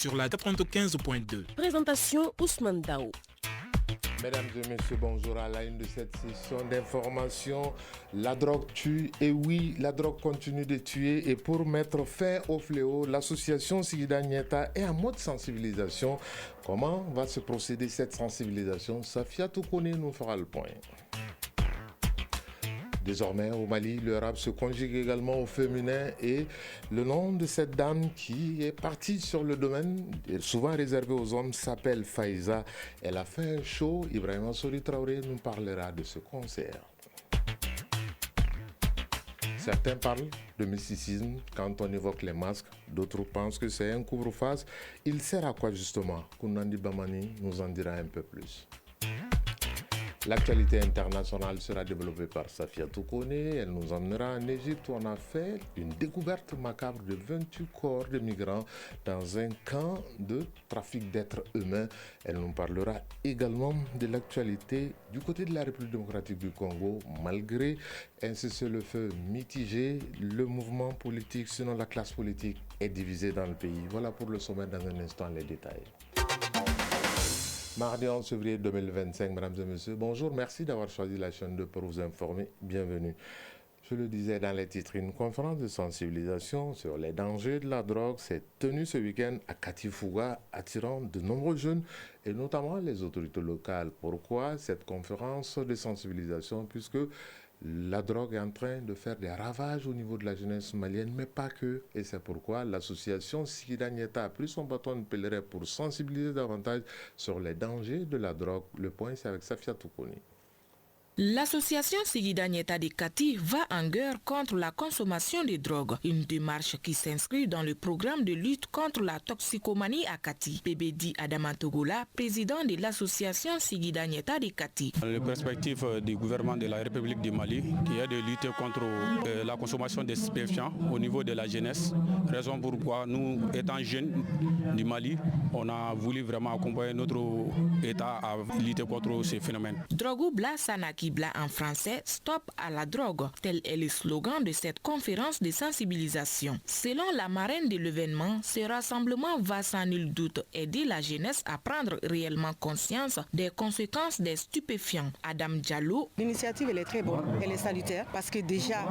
sur la 95.2. Présentation Ousmane Dao. Mesdames et messieurs, bonjour. À la une de cette session d'information, la drogue tue. Et oui, la drogue continue de tuer. Et pour mettre fin au fléau, l'association Sigida Nieta est en mode sensibilisation. Comment va se procéder cette sensibilisation? Safia Toukone nous fera le point. Désormais, au Mali, le rap se conjugue également au féminin et le nom de cette dame qui est partie sur le domaine, souvent réservé aux hommes, s'appelle Faiza. Elle a fait un show. Ibrahima Sori Traoré nous parlera de ce concert. Certains parlent de mysticisme quand on évoque les masques, d'autres pensent que c'est un couvre-face. Il sert à quoi justement? Kounandi Bamani nous en dira un peu plus. L'actualité internationale sera développée par Safia Toukone. Elle nous emmènera en Égypte où on a fait une découverte macabre de 28 corps de migrants dans un camp de trafic d'êtres humains. Elle nous parlera également de l'actualité du côté de la République démocratique du Congo. Malgré un cessez-le-feu mitigé, le mouvement politique, sinon la classe politique, est divisé dans le pays. Voilà pour le sommet dans un instant les détails. Mardi 11 février 2025, mesdames et messieurs, bonjour, merci d'avoir choisi la chaîne 2 pour vous informer, bienvenue. Je le disais dans les titres, une conférence de sensibilisation sur les dangers de la drogue s'est tenue ce week-end à Katifouga, attirant de nombreux jeunes et notamment les autorités locales. Pourquoi cette conférence de sensibilisation? Puisque la drogue est en train de faire des ravages au niveau de la jeunesse malienne, mais pas que. Et c'est pourquoi l'association Sigida Nieta a pris son bâton de pèlerin pour sensibiliser davantage sur les dangers de la drogue. Le point, c'est avec Safia Toukone. L'association Sigida Nieta de Kati va en guerre contre la consommation de drogue, une démarche qui s'inscrit dans le programme de lutte contre la toxicomanie à Kati. PBD Adama Togola, président de l'association Sigida Nieta de Kati. Le perspective du gouvernement de la République du Mali qui est de lutter contre la consommation des stupéfiants au niveau de la jeunesse, raison pourquoi nous, étant jeunes du Mali, on a voulu vraiment accompagner notre État à lutter contre ces phénomènes. Drogoubla Sanaki Bla en français, stop à la drogue, tel est le slogan de cette conférence de sensibilisation. Selon la marraine de l'événement, ce rassemblement va sans nul doute aider la jeunesse à prendre réellement conscience des conséquences des stupéfiants. Adam Diallo. L'initiative elle est très bonne, elle est salutaire parce que déjà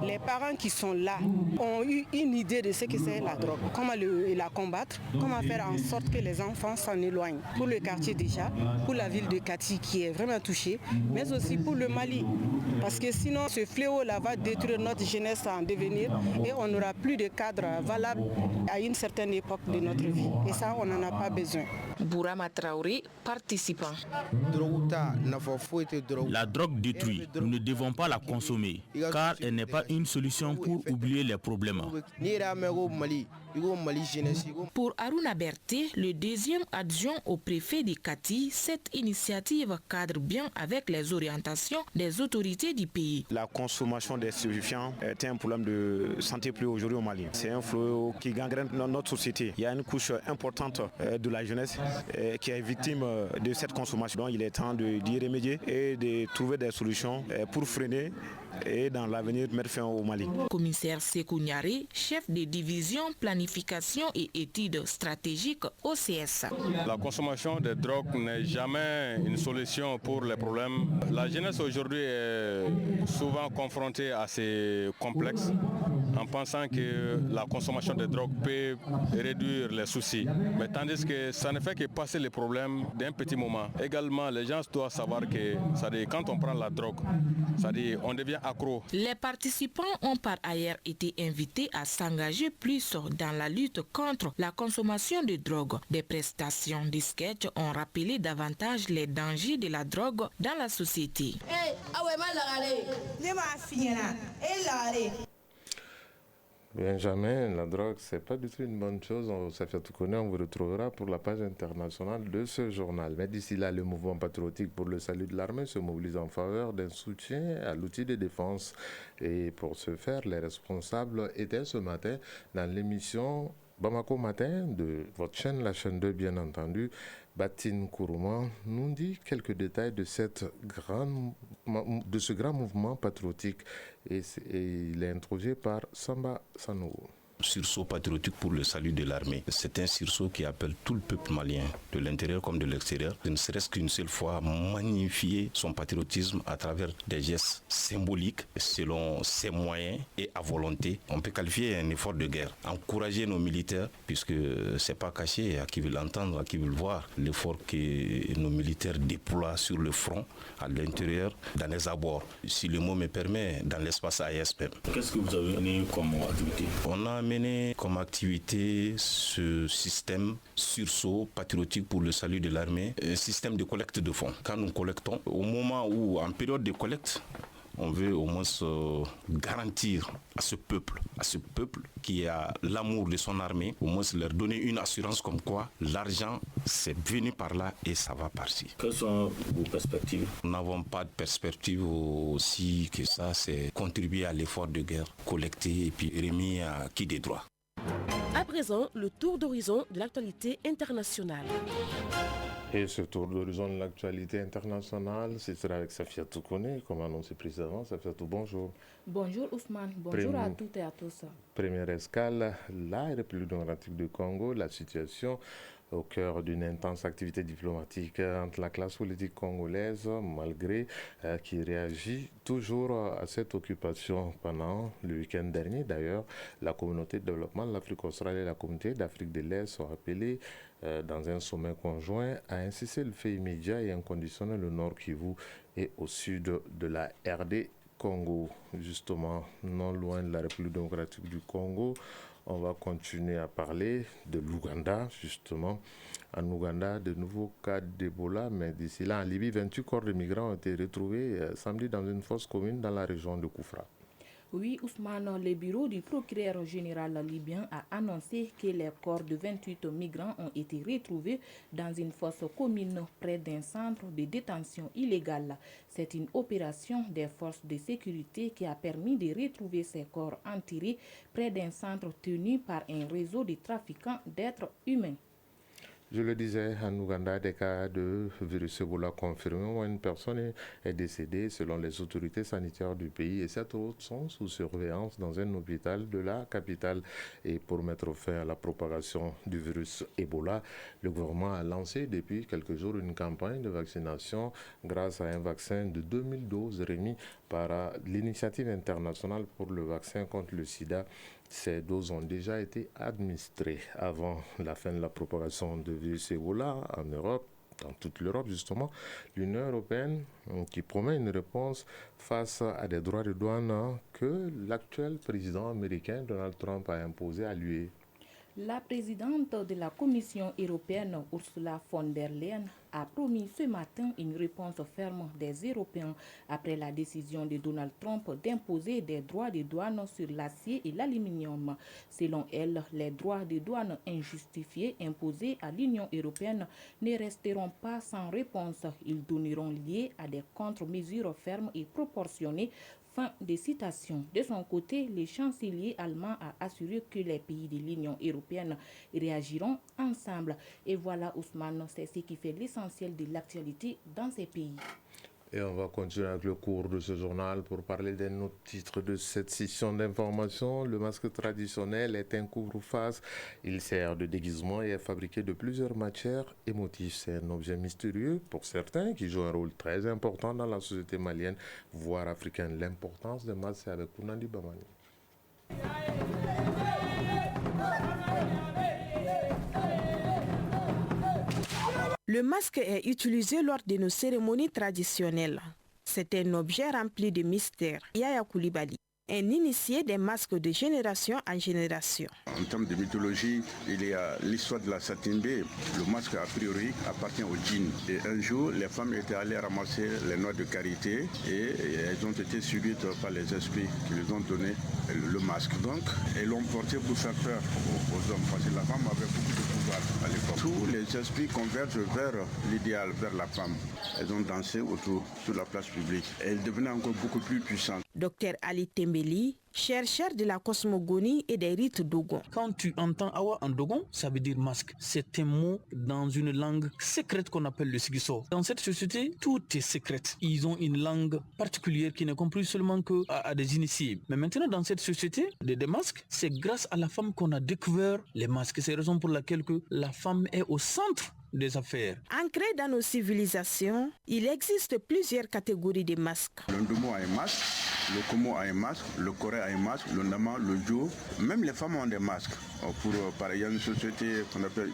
les parents qui sont là ont eu une idée de ce que c'est la drogue, comment la combattre, comment faire en sorte que les enfants s'en éloignent. Pour le quartier déjà, pour la ville de Kati qui est vraiment touchée, mais aussi pour le Mali, parce que sinon ce fléau-là va détruire notre jeunesse en devenir et on n'aura plus de cadre valable à une certaine époque de notre vie. Et ça, on n'en a pas besoin. Bourama Traoré, participant. La drogue détruit. Nous ne devons pas la consommer, car elle n'est pas une solution pour oublier les problèmes. Pour Aruna Berté, le deuxième adjoint au préfet de Kati, cette initiative cadre bien avec les orientations des autorités du pays. La consommation des stupéfiants est un problème de santé publique aujourd'hui au Mali. C'est un fléau qui gangrène notre société. Il y a une couche importante de la jeunesse qui est victime de cette consommation. Donc il est temps d'y remédier et de trouver des solutions pour freiner et dans l'avenir mettre fin au Mali. Commissaire Sekou Niaré, chef de division planification et études stratégiques au CS. La consommation de drogue n'est jamais une solution pour les problèmes. La jeunesse aujourd'hui est souvent confrontée à ces complexes en pensant que la consommation de drogue peut réduire les soucis. Mais tandis que ça ne fait que passer les problèmes d'un petit moment. Également, les gens doivent savoir que quand on prend la drogue, on devient accro. Les participants ont par ailleurs été invités à s'engager plus dans la lutte contre la consommation de drogue. Des prestations de sketch ont rappelé davantage les dangers de la drogue dans la société. Benjamin, la drogue, c'est pas du tout une bonne chose. Safia Toukone, on vous retrouvera pour la page internationale de ce journal. Mais d'ici là, le mouvement patriotique pour le salut de l'armée se mobilise en faveur d'un soutien à l'outil de défense. Et pour ce faire, les responsables étaient ce matin dans l'émission Bamako Matin de votre chaîne, la chaîne 2 bien entendu. Batine Kourouma nous dit quelques détails de ce grand mouvement patriotique et il est introduit par Samba Sanogo. sursaut patriotique pour le salut de l'armée. C'est un sursaut qui appelle tout le peuple malien, de l'intérieur comme de l'extérieur, ne serait-ce qu'une seule fois magnifier son patriotisme à travers des gestes symboliques selon ses moyens et à volonté. On peut qualifier un effort de guerre. Encourager nos militaires, puisque c'est pas caché à qui veut l'entendre, à qui veut le voir, l'effort que nos militaires déploient sur le front, à l'intérieur, dans les abords. Si le mot me permet, dans l'espace AESP. Qu'est-ce que vous avez mené comme activité? On a mené comme activité ce système sursaut patriotique pour le salut de l'armée, un système de collecte de fonds. Quand nous collectons, au moment où, en période de collecte, on veut au moins garantir à ce peuple qui a l'amour de son armée, au moins leur donner une assurance comme quoi l'argent c'est venu par là et ça va par-ci. Quelles sont vos perspectives? Nous n'avons pas de perspective aussi que ça, c'est contribuer à l'effort de guerre, collecter et puis remis à qui des droits. À présent, le tour d'horizon de l'actualité internationale. Et ce tour d'horizon de l'actualité internationale, ce sera avec Safia Toukoné, comme annoncé précédemment. Safia Toukoné, bonjour. Bonjour Ousmane, bonjour à toutes et à tous. Première escale, la République démocratique du Congo, la situation au cœur d'une intense activité diplomatique entre la classe politique congolaise, malgré qui réagit toujours à cette occupation. Pendant le week-end dernier, d'ailleurs, la communauté de développement de l'Afrique australe et la communauté d'Afrique de l'Est sont appelées dans un sommet conjoint à un cessez-le-feu immédiat et inconditionnel le Nord Kivu et au sud de la RD Congo. Justement, non loin de la République démocratique du Congo, on va continuer à parler de l'Ouganda, justement. En Ouganda, de nouveaux cas d'Ebola, mais d'ici là, en Libye, 28 corps de migrants ont été retrouvés samedi dans une fosse commune dans la région de Koufra. Oui, Ousmane, le bureau du procureur général libyen a annoncé que les corps de 28 migrants ont été retrouvés dans une fosse commune près d'un centre de détention illégale. C'est une opération des forces de sécurité qui a permis de retrouver ces corps enterrés près d'un centre tenu par un réseau de trafiquants d'êtres humains. Je le disais, en Ouganda, des cas de virus Ebola confirmés, où une personne est décédée selon les autorités sanitaires du pays et 7 autres sont sous surveillance dans un hôpital de la capitale. Et pour mettre fin à la propagation du virus Ebola, le gouvernement a lancé depuis quelques jours une campagne de vaccination grâce à un vaccin de 2000 doses remis par l'Initiative internationale pour le vaccin contre le sida. Ces doses ont déjà été administrées avant la fin de la propagation de virus Ebola en Europe, dans toute l'Europe justement. L'Union européenne qui promet une réponse face à des droits de douane que l'actuel président américain Donald Trump a imposé à l'UE. La présidente de la Commission européenne, Ursula von der Leyen, a promis ce matin une réponse ferme des Européens après la décision de Donald Trump d'imposer des droits de douane sur l'acier et l'aluminium. Selon elle, les droits de douane injustifiés imposés à l'Union européenne ne resteront pas sans réponse. Ils donneront lieu à des contre-mesures fermes et proportionnées. Fin de citation. De son côté, le chancelier allemand a assuré que les pays de l'Union européenne réagiront ensemble. Et voilà, Ousmane, c'est ce qui fait l'essentiel de l'actualité dans ces pays. Et on va continuer avec le cours de ce journal pour parler d'un autre titre de cette session d'information. Le masque traditionnel est un couvre-face. Il sert de déguisement et est fabriqué de plusieurs matières et motifs. C'est un objet mystérieux pour certains qui joue un rôle très important dans la société malienne, voire africaine. L'importance des masques, c'est avec Kounandi Bamani. Le masque est utilisé lors de nos cérémonies traditionnelles. C'est un objet rempli de mystère. Yaya Koulibaly, un initié des masques de génération en génération. En termes de mythologie, il y a l'histoire de la Satimbe. Le masque, a priori, appartient au djinn. Et un jour, les femmes étaient allées ramasser les noix de karité et elles ont été subites par les esprits qui lui ont donné le masque. Donc, elles l'ont porté pour faire peur aux hommes, parce que la femme avait beaucoup de pouvoir à l'époque. Tous les esprits convergent vers l'idéal, vers la femme. Elles ont dansé autour, sur la place publique. Et elles devenaient encore beaucoup plus puissantes. Dr Ali Tembeli, chercheur de la cosmogonie et des rites Dogon. Quand tu entends Awa en Dogon, ça veut dire masque. C'est un mot dans une langue secrète qu'on appelle le Sigiso. Dans cette société, tout est secret. Ils ont une langue particulière qui n'est comprise seulement qu'à des initiés. Mais maintenant, dans cette société des masques, c'est grâce à la femme qu'on a découvert les masques. C'est la raison pour laquelle que la femme est au centre des affaires. Ancré dans nos civilisations, il existe plusieurs catégories de masques. Le Ndomo a un masque, le Komo a un masque, le Corée a un masque, le Nama, le Jo, même les femmes ont des masques. Par exemple, il y a une société qu'on appelle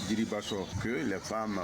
Diribaso, que les femmes,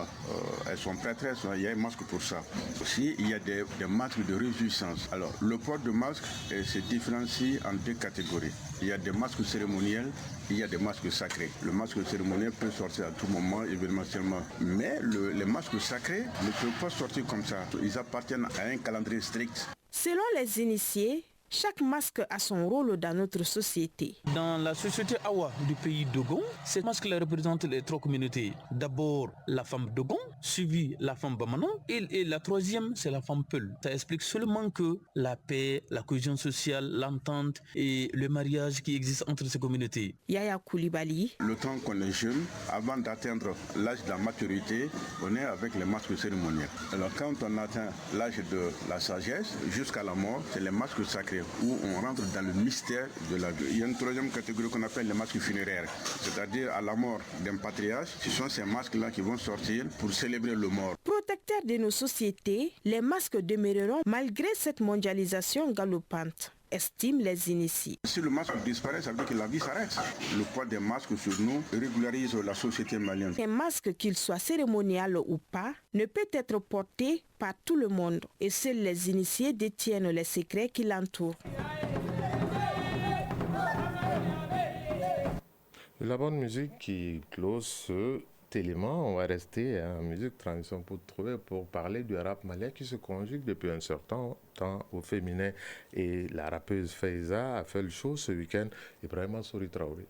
elles sont prêtresses, il y a un masque pour ça. Aussi, il y a des masques de réjouissance. Alors, le port de masque se différencie en deux catégories. Il y a des masques cérémoniels, il y a des masques sacrés. Le masque cérémoniel peut sortir à tout moment, événementiellement. Mais les masques sacrés ne peuvent pas sortir comme ça. Ils appartiennent à un calendrier strict. Selon les initiés, chaque masque a son rôle dans notre société. Dans la société Awa du pays Dogon, ces masques-là représentent les trois communautés. D'abord la femme Dogon, suivie la femme Bamano, et la troisième c'est la femme Peul. Ça explique seulement que la paix, la cohésion sociale, l'entente et le mariage qui existe entre ces communautés. Yaya Koulibaly. Le temps qu'on est jeune, avant d'atteindre l'âge de la maturité, on est avec les masques cérémoniels. Alors quand on atteint l'âge de la sagesse, jusqu'à la mort, c'est les masques sacrés, où on rentre dans le mystère de la vie. Il y a une troisième catégorie qu'on appelle les masques funéraires, c'est-à-dire à la mort d'un patriarche, ce sont ces masques-là qui vont sortir pour célébrer le mort. Protecteurs de nos sociétés, les masques demeureront malgré cette mondialisation galopante, estiment les initiés. Si le masque disparaît, ça veut dire que la vie s'arrête. Le poids des masques sur nous régularise la société malienne. Un masque, qu'il soit cérémonial ou pas, ne peut être porté par tout le monde et seuls les initiés détiennent les secrets qui l'entourent. La bonne musique qui close ce élément, on va rester en musique transition pour parler du rap malien qui se conjugue depuis un certain temps au féminin. Et la rappeuse Faiza a fait le show ce week-end. Ibrahima Souri Traoré.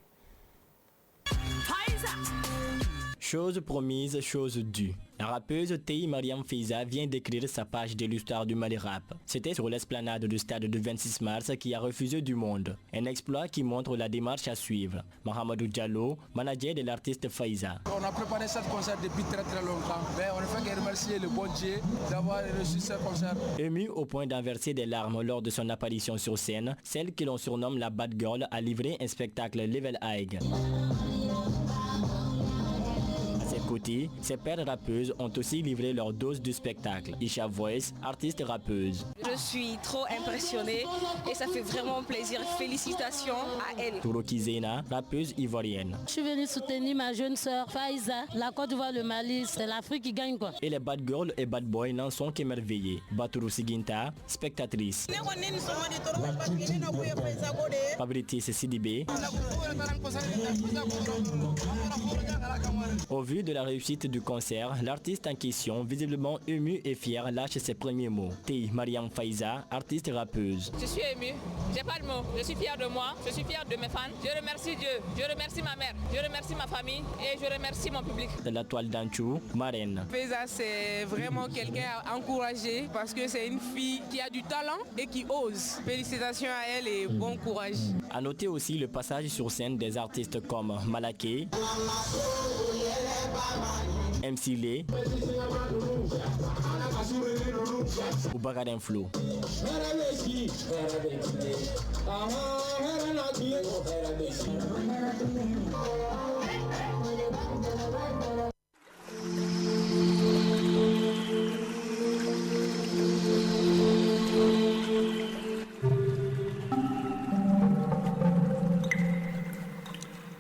Chose promise, chose due. La rappeuse Tei Mariam Faiza vient d'écrire sa page de l'histoire du Mali rap. C'était sur l'esplanade du stade du 26 mars qui a refusé du monde. Un exploit qui montre la démarche à suivre. Mohamedou Diallo, manager de l'artiste Faiza. On a préparé ce concert depuis très longtemps. Mais on ne fait que remercier le bon Dieu d'avoir reçu ce concert. Ému au point d'enverser des larmes lors de son apparition sur scène, celle que l'on surnomme la Bad Girl a livré un spectacle Level High. Côté, ses pères rappeuses ont aussi livré leur dose du spectacle. Isha Voice, artiste rappeuse. Je suis trop impressionnée et ça fait vraiment plaisir. Félicitations à elle. Touroki Zena, rappeuse ivoirienne. Je suis venue soutenir ma jeune sœur Faiza. La Côte d'Ivoire, le Mali, c'est l'Afrique qui gagne quoi. Et les bad girls et bad boys n'en sont qu'émerveillés. Batourou Siginta, spectatrice. Fabritis Sidibé. Au vu de la réussite du concert, l'artiste en question, visiblement ému et fier, lâche ses premiers mots. Tei Mariam Faiza, artiste rappeuse. Je suis ému, j'ai pas de mots, je suis fier de moi, je suis fier de mes fans. Je remercie Dieu, je remercie ma mère, je remercie ma famille et je remercie mon public. De la toile d'Anchou, marraine. Faiza, c'est vraiment quelqu'un à encourager parce que c'est une fille qui a du talent et qui ose. Félicitations à elle et bon courage. A noter aussi le passage sur scène des artistes comme Malaké, MC Lé ou Bagadin Flow.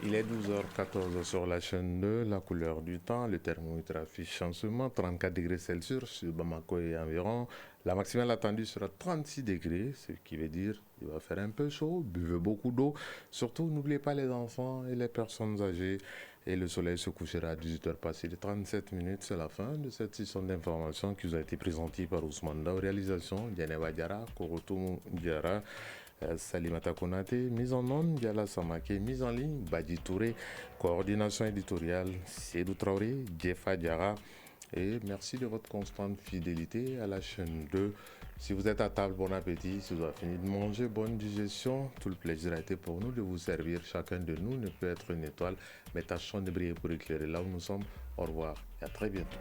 Il est 12h14 sur la chaîne 2, la couleur du temps, le thermomètre affiche en ce moment 34 degrés Celsius sur Bamako et environ. La maximale attendue sera 36 degrés, ce qui veut dire qu'il va faire un peu chaud, buvez beaucoup d'eau. Surtout, n'oubliez pas les enfants et les personnes âgées. Et le soleil se couchera à 18h passé de 37 minutes. C'est la fin de cette session d'information qui vous a été présentée par Ousmane Dao. Réalisation, Dianeva Diara, Korotou Diara. Salimata Konate, mise en onde, Diala Samake, mise en ligne, Badi Touré, coordination éditoriale, Sédou Traoré, Djefa Diara, et merci de votre constante fidélité à la chaîne 2. Si vous êtes à table, bon appétit. Si vous avez fini de manger, bonne digestion. Tout le plaisir a été pour nous de vous servir. Chacun de nous ne peut être une étoile, mais tâchons de briller pour éclairer là où nous sommes. Au revoir et à très bientôt.